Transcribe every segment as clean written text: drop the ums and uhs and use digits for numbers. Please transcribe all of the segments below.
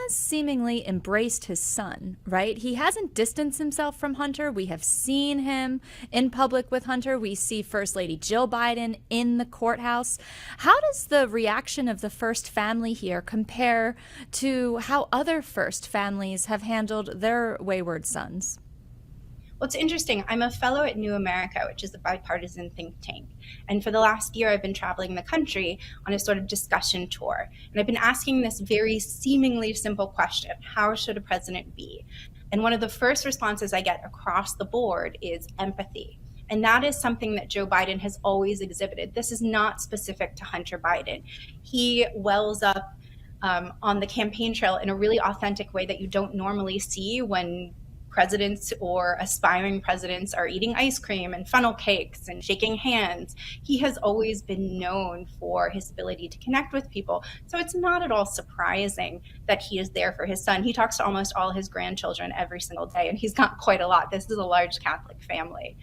has seemingly embraced his son, right? He hasn't distanced himself from Hunter. We have seen him in public with Hunter. We see First Lady Jill Biden in the courthouse. How does the reaction of the first family here compare to how other first families have handled their wayward sons? Well, it's interesting. I'm a fellow at New America, which is a bipartisan think tank. And for the last year, I've been traveling the country on a sort of discussion tour. And I've been asking this very seemingly simple question: how should a president be? And one of the first responses I get across the board is empathy. And that is something that Joe Biden has always exhibited. This is not specific to Hunter Biden. He wells up on the campaign trail in a really authentic way that you don't normally see when presidents or aspiring presidents are eating ice cream and funnel cakes and shaking hands. He has always been known for his ability to connect with people. So it's not at all surprising that he is there for his son. He talks to almost all his grandchildren every single day, and he's got quite a lot. This is a large Catholic family.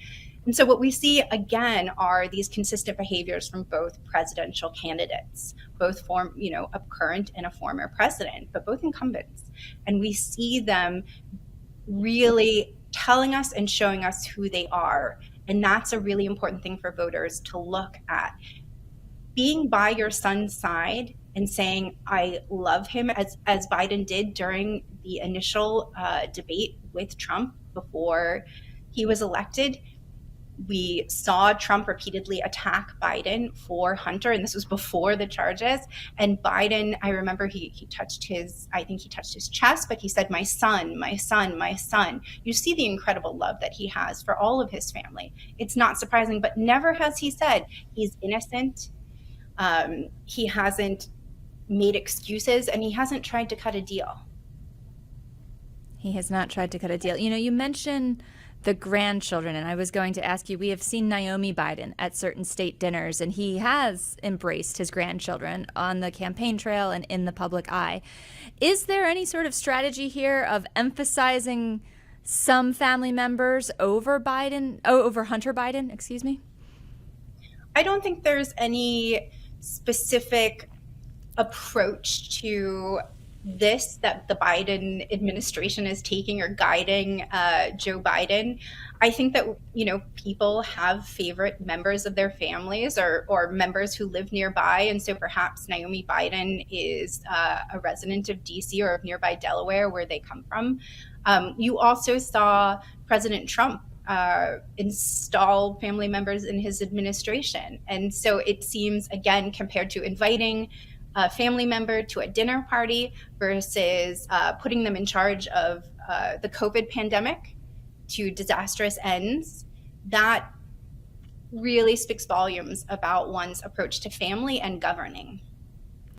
And so what we see again are these consistent behaviors from both presidential candidates, both a current and a former president, but both incumbents. And we see them really telling us and showing us who they are. And that's a really important thing for voters to look at. Being by your son's side and saying, I love him, as Biden did during the initial debate with Trump before he was elected. We saw Trump repeatedly attack Biden for Hunter, and this was before the charges. And Biden, I remember he touched his chest, but he said, my son, my son, my son. You see the incredible love that he has for all of his family. It's not surprising, but never has he said he's innocent. He hasn't made excuses, and he hasn't tried to cut a deal. He has not tried to cut a deal. You mentioned the grandchildren, and I was going to ask you, we have seen Naomi Biden at certain state dinners, and he has embraced his grandchildren on the campaign trail and in the public eye. Is there any sort of strategy here of emphasizing some family members over Hunter Biden, excuse me? I don't think there's any specific approach to this that the Biden administration is taking or guiding Joe Biden. I think that, people have favorite members of their families or members who live nearby. And so perhaps Naomi Biden is a resident of DC or of nearby Delaware, where they come from. You also saw President Trump install family members in his administration. And so it seems, again, compared to inviting a family member to a dinner party versus putting them in charge of the COVID pandemic to disastrous ends, that really speaks volumes about one's approach to family and governing.